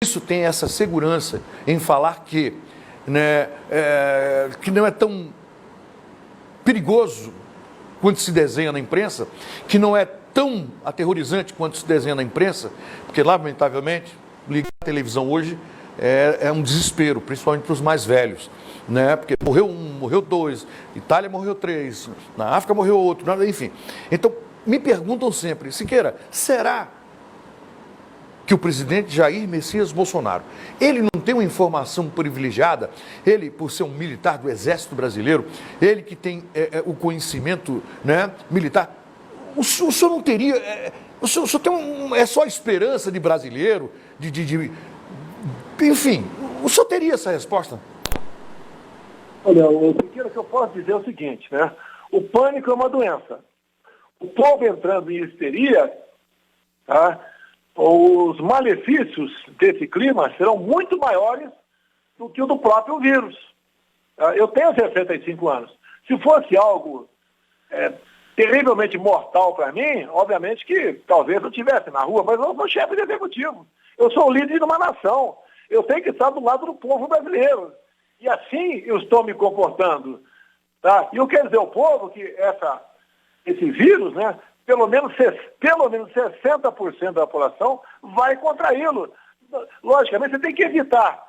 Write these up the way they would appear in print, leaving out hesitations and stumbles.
Isso tem essa segurança em falar que, né, que não é tão perigoso quanto se desenha na imprensa, que não é tão aterrorizante quanto se desenha na imprensa, porque, lamentavelmente, ligar a televisão hoje é um desespero, principalmente para os mais velhos, né? Porque morreu um, morreu dois, Itália morreu três, na África morreu outro, nada, enfim. Então, me perguntam sempre, Siqueira, será que o presidente Jair Messias Bolsonaro, ele não tem uma informação privilegiada, ele, por ser um militar do Exército Brasileiro, ele que tem o conhecimento, né, militar, o senhor não teria, o senhor tem é só esperança de brasileiro, enfim, o senhor teria essa resposta? Olha, o que eu posso dizer é o seguinte, né, o pânico é uma doença, o povo entrando em histeria, tá? Os malefícios desse clima serão muito maiores do que o do próprio vírus. Eu tenho 65 anos. Se fosse algo terrivelmente mortal para mim, obviamente que talvez eu estivesse na rua, mas eu sou chefe de executivo. Eu sou o líder de uma nação. Eu tenho que estar do lado do povo brasileiro. E assim eu estou me comportando. Tá? E eu quero dizer ao povo que esse vírus, né, pelo menos 60% da população vai contraí-lo. Logicamente, você tem que evitar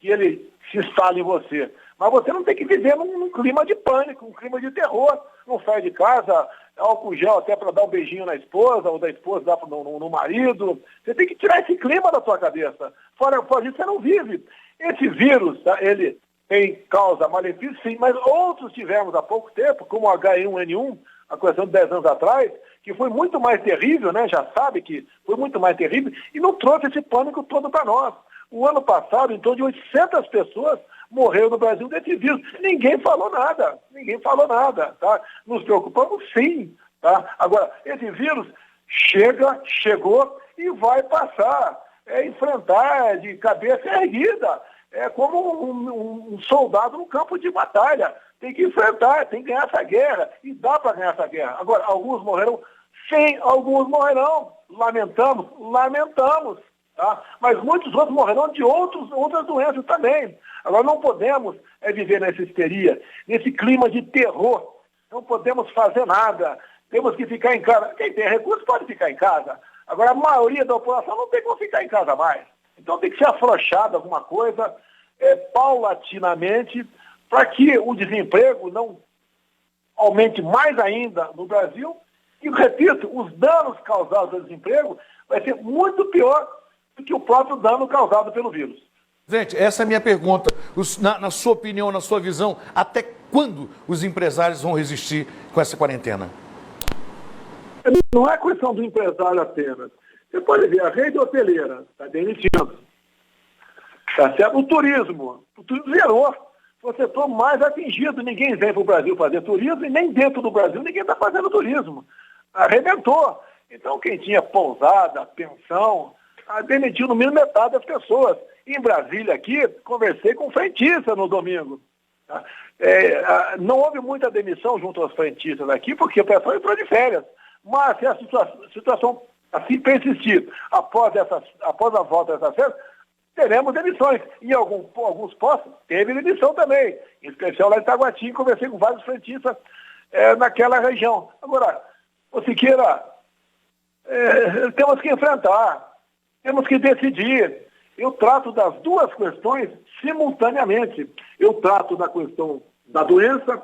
que ele se instale em você. Mas você não tem que viver num clima de pânico, um clima de terror. Não sai de casa, álcool gel até para dar um beijinho na esposa, ou da esposa dar no marido. Você tem que tirar esse clima da sua cabeça. Fora disso, você não vive. Esse vírus, tá, ele tem causa malefício, sim, mas outros tivemos há pouco tempo, como o H1N1, a questão de 10 anos atrás, que foi muito mais terrível, né? Já sabe que foi muito mais terrível, e não trouxe esse pânico todo para nós. O ano passado, em torno de 800 pessoas morreram no Brasil desse vírus. Ninguém falou nada, tá? Nos preocupamos sim, tá? Agora, esse vírus chegou e vai passar. É enfrentar de cabeça erguida. É como um soldado no campo de batalha. Tem que enfrentar, tem que ganhar essa guerra. E dá para ganhar essa guerra. Agora, alguns morrerão? Sim, alguns morrerão. Lamentamos. Tá? Mas muitos outros morrerão de outras doenças também. Agora, não podemos viver nessa histeria, nesse clima de terror. Não podemos fazer nada. Temos que ficar em casa. Quem tem recursos pode ficar em casa. Agora, a maioria da população não tem como ficar em casa mais. Então, tem que ser afrouxado alguma coisa, paulatinamente, para que o desemprego não aumente mais ainda no Brasil. E, repito, os danos causados pelo desemprego vai ser muito pior do que o próprio dano causado pelo vírus. Gente, essa é a minha pergunta. Na sua opinião, na sua visão, até quando os empresários vão resistir com essa quarentena? Não é questão do empresário apenas. Você pode ver, a rede hoteleira está demitindo. Tá certo? O turismo zerou. Foi o setor mais atingido. Ninguém vem para o Brasil fazer turismo e nem dentro do Brasil ninguém está fazendo turismo. Arrebentou. Então, quem tinha pousada, pensão, demitiu no mínimo metade das pessoas. Em Brasília, aqui, conversei com frentista no domingo. Tá? Não houve muita demissão junto aos frentistas aqui, porque o pessoal entrou de férias. Mas se a situação assim persistir após a volta dessas férias, teremos demissões. Em alguns postos, teve demissão também. Em especial lá em Itaguatinga, conversei com vários frentistas naquela região. Agora, o Siqueira, temos que enfrentar, temos que decidir. Eu trato das duas questões simultaneamente. Eu trato da questão da doença,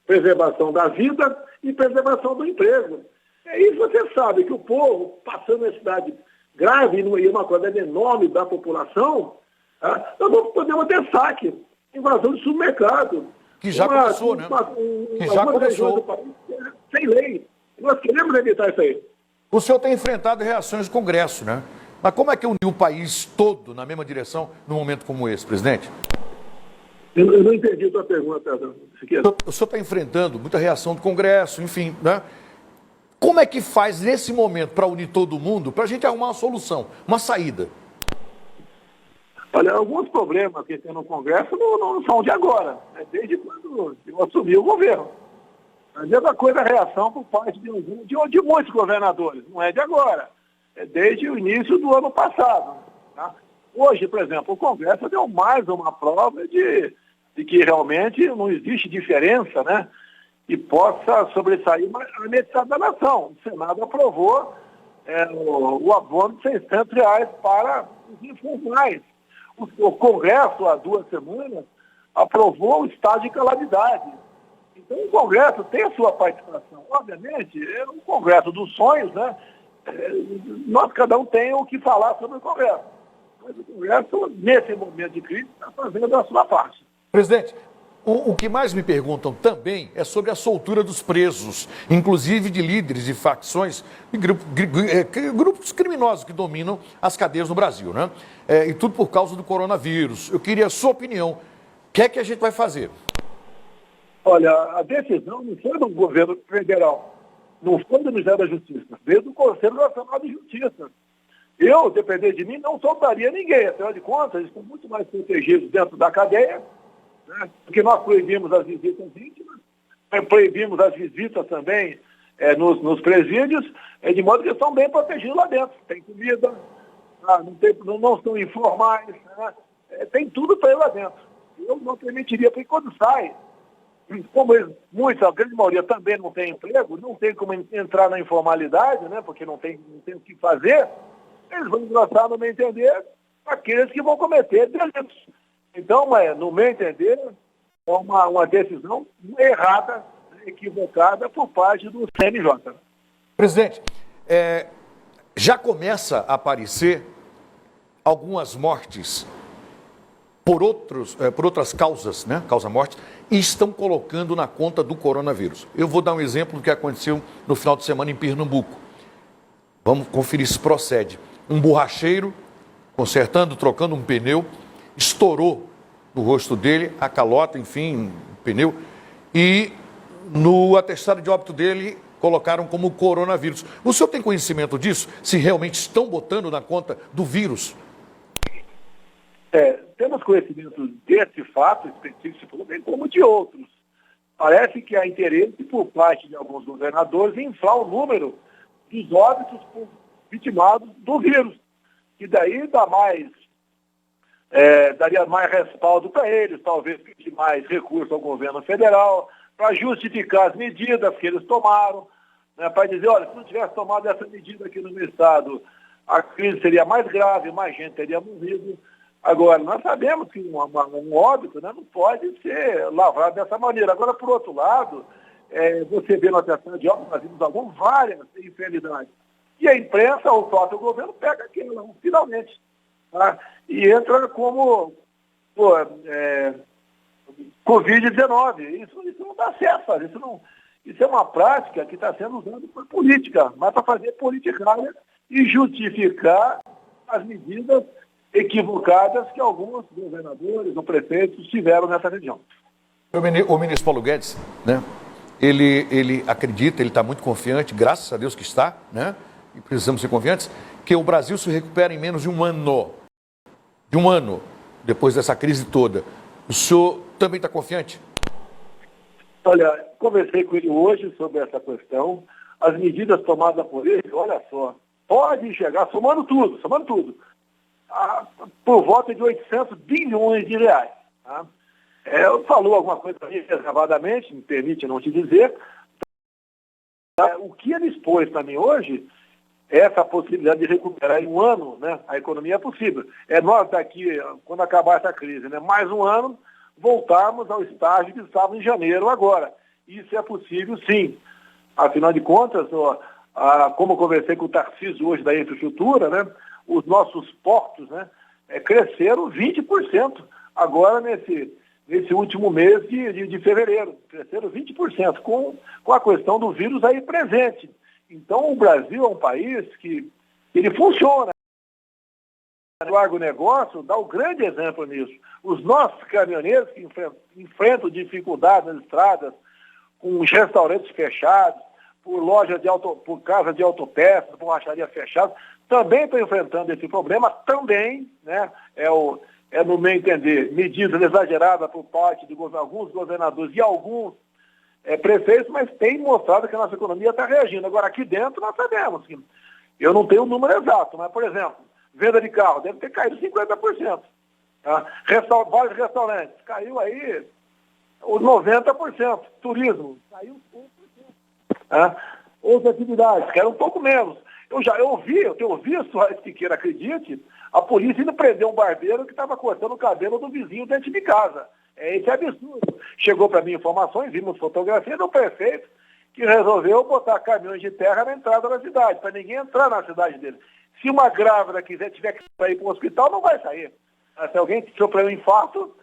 preservação da vida e preservação do emprego. E você sabe que o povo, passando necessidade grave e uma quantidade enorme da população, nós não podemos ter saque, invasão de supermercado. Que já começou, né? Que já começou. Do país, sem lei. Nós queremos evitar isso aí. O senhor tem enfrentado reações do Congresso, né? Mas como é que uniu o país todo na mesma direção num momento como esse, presidente? Eu não entendi a tua pergunta, Siqueira. O senhor está enfrentando muita reação do Congresso, enfim, né? Como é que faz nesse momento para unir todo mundo, para a gente arrumar uma solução, uma saída? Olha, alguns problemas que tem no Congresso não são de agora, desde quando eu assumi o governo. A mesma coisa a reação por parte de muitos governadores, não é de agora, é desde o início do ano passado. Tá? Hoje, por exemplo, o Congresso deu mais uma prova de que realmente não existe diferença, né? E possa sobressair a necessidade da nação. O Senado aprovou o abono de R$ 600 para os informais. O Congresso, há 2 semanas, aprovou o estado de calamidade. Então, o Congresso tem a sua participação. Obviamente, é um Congresso dos sonhos, né? Nós, cada um tem o que falar sobre o Congresso. Mas o Congresso, nesse momento de crise, está fazendo a sua parte. Presidente, o que mais me perguntam também é sobre a soltura dos presos, inclusive de líderes de facções e grupos criminosos que dominam as cadeias no Brasil, né? E tudo por causa do coronavírus. Eu queria a sua opinião. O que é que a gente vai fazer? Olha, a decisão não foi do governo federal, não foi do Ministério da Justiça, veio do Conselho Nacional de Justiça. Eu, depender de mim, não soltaria ninguém. Afinal de contas, eles estão muito mais protegidos dentro da cadeia, né? Porque nós proibimos as visitas íntimas, proibimos as visitas também nos presídios, de modo que eles estão bem protegidos lá dentro. Tem comida, não estão informais, né? Tem tudo para ir lá dentro. Eu não permitiria, porque quando sai, como muitos, a grande maioria também não tem emprego, não tem como entrar na informalidade, né? Porque não tem o que fazer, eles vão engrossar, no meu entender, aqueles que vão cometer delitos. Então, no meu entender, é uma decisão errada, equivocada por parte do CNJ. Presidente, já começa a aparecer algumas mortes por outras causas, né? Causa-morte, e estão colocando na conta do coronavírus. Eu vou dar um exemplo do que aconteceu no final de semana em Pernambuco. Vamos conferir se procede. Um borracheiro, trocando um pneu, estourou no rosto dele, a calota, enfim, o pneu, e no atestado de óbito dele colocaram como coronavírus. O senhor tem conhecimento disso? Se realmente estão botando na conta do vírus? Temos conhecimento desse fato específico, bem como de outros. Parece que há interesse por parte de alguns governadores em inflar o número dos óbitos vitimados do vírus, que daí daria mais respaldo para eles, talvez pedir mais recurso ao governo federal, para justificar as medidas que eles tomaram, né, para dizer, olha, se não tivesse tomado essa medida aqui no meu estado, a crise seria mais grave, mais gente teria morrido. Agora, nós sabemos que um óbito, né, não pode ser lavrado dessa maneira. Agora, por outro lado, você vê no atestado de óbito, nós vimos várias infidelidades. E a imprensa, o próprio governo, pega aquilo, finalmente. Tá? E entra como Covid-19. Isso não dá certo, isso é uma prática que está sendo usada por política, mas para fazer politicagem e justificar as medidas equivocadas que alguns governadores ou prefeitos tiveram nessa região. O ministro Paulo Guedes, né? Ele acredita, ele está muito confiante, graças a Deus que está, né? E precisamos ser confiantes, que o Brasil se recupera em menos de um ano. De um ano, depois dessa crise toda. O senhor também está confiante? Olha, conversei com ele hoje sobre essa questão. As medidas tomadas por ele, olha só, pode chegar, somando tudo, por volta de 800 bilhões de reais. Tá? Falou alguma coisa reservadamente, me permite não te dizer. O que ele expôs para mim hoje, essa possibilidade de recuperar em um ano, né, a economia é possível. Nós daqui, quando acabar essa crise, né, mais um ano, voltarmos ao estágio que estava em janeiro agora. Isso é possível, sim. Afinal de contas, como eu conversei com o Tarcísio hoje da infraestrutura, né, os nossos portos, né, cresceram 20% agora nesse último mês de fevereiro. Cresceram 20% com a questão do vírus aí presente. Então, o Brasil é um país que ele funciona. O agronegócio dá um grande exemplo nisso. Os nossos caminhoneiros que enfrentam dificuldades nas estradas, com os restaurantes fechados, por casa de autopeças, borracharia fechada, também estão enfrentando esse problema, também, né, no meu entender, medidas exageradas por parte de alguns governadores e alguns prefeitos, mas tem mostrado que a nossa economia está reagindo. Agora, aqui dentro, nós sabemos que eu não tenho o número exato, mas, por exemplo, Venda de carro deve ter caído 50%. Tá? Vários restaurantes, caiu aí os 90%. Turismo, caiu 1%. Tá? Outras atividades, que eram um pouco menos. Eu tenho visto, se queira acredite, a polícia indo prender um barbeiro que estava cortando o cabelo do vizinho dentro de casa. Esse é absurdo. Chegou para mim informações, vimos fotografia do prefeito que resolveu botar caminhões de terra na entrada da cidade, para ninguém entrar na cidade dele. Se uma grávida tiver que sair para o hospital, não vai sair. Se alguém sofrer um infarto,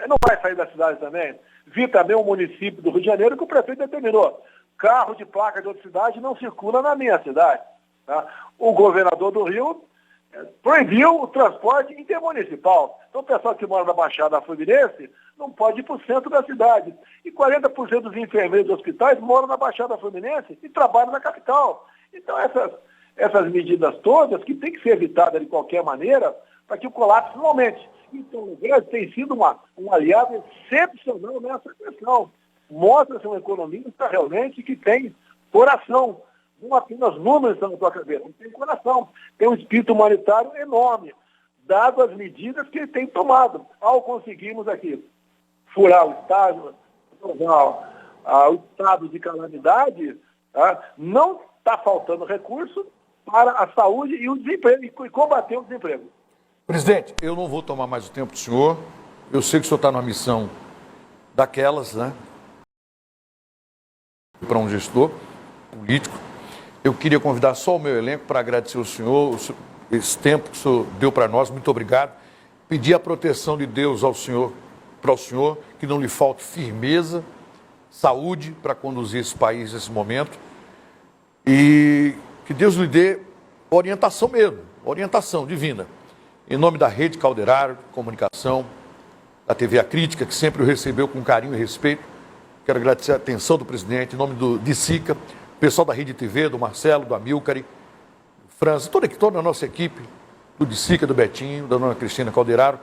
não vai sair da cidade também. Vi também um município do Rio de Janeiro que o prefeito determinou. Carro de placa de outra cidade não circula na minha cidade. Tá? O governador do Rio proibiu o transporte intermunicipal. Então o pessoal que mora na Baixada Fluminense não pode ir para o centro da cidade. E 40% dos enfermeiros dos hospitais moram na Baixada Fluminense e trabalham na capital. Então essas medidas todas que têm que ser evitadas de qualquer maneira para que o colapso não aumente. Então o Brasil tem sido um aliado excepcional nessa questão. Mostra-se uma economista realmente que tem coração. Não apenas números estão na tua cabeça, tem coração, tem um espírito humanitário enorme, dado as medidas que ele tem tomado. Ao conseguirmos aqui furar o estado, o estado de calamidade, tá? Não está faltando recurso para a saúde e o desemprego, e combater o desemprego. Presidente, eu não vou tomar mais o tempo do senhor. Eu sei que o senhor está numa missão daquelas, né? Para um gestor político. Eu queria convidar só o meu elenco para agradecer ao senhor esse tempo que o senhor deu para nós. Muito obrigado. Pedir a proteção de Deus ao senhor, para o senhor, que não lhe falte firmeza, saúde para conduzir esse país nesse momento. E que Deus lhe dê orientação mesmo, orientação divina. Em nome da Rede Calderaro de Comunicação, da TV A Crítica, que sempre o recebeu com carinho e respeito, quero agradecer a atenção do presidente, em nome do DICICA, pessoal da Rede TV, do Marcelo, do Amilcare, França, toda a nossa equipe, do DICICA, do Betinho, da dona Cristina Calderaro.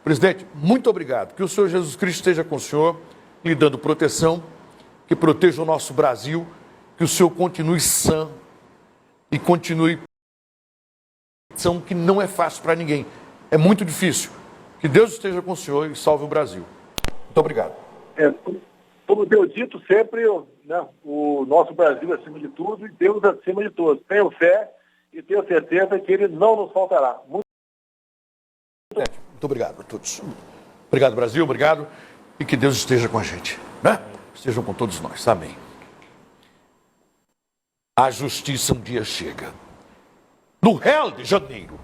Presidente, muito obrigado. Que o Senhor Jesus Cristo esteja com o senhor, lhe dando proteção, que proteja o nosso Brasil, que o senhor continue sã e continue que não é fácil para ninguém. É muito difícil. Que Deus esteja com o senhor e salve o Brasil. Muito obrigado. Como eu dito sempre, né, o nosso Brasil acima de tudo e Deus acima de todos. Tenho fé e tenho certeza que Ele não nos faltará. Muito obrigado a todos. Obrigado, Brasil, obrigado. E que Deus esteja com a gente, né? Estejam com todos nós. Amém. A justiça um dia chega. No Rio de Janeiro.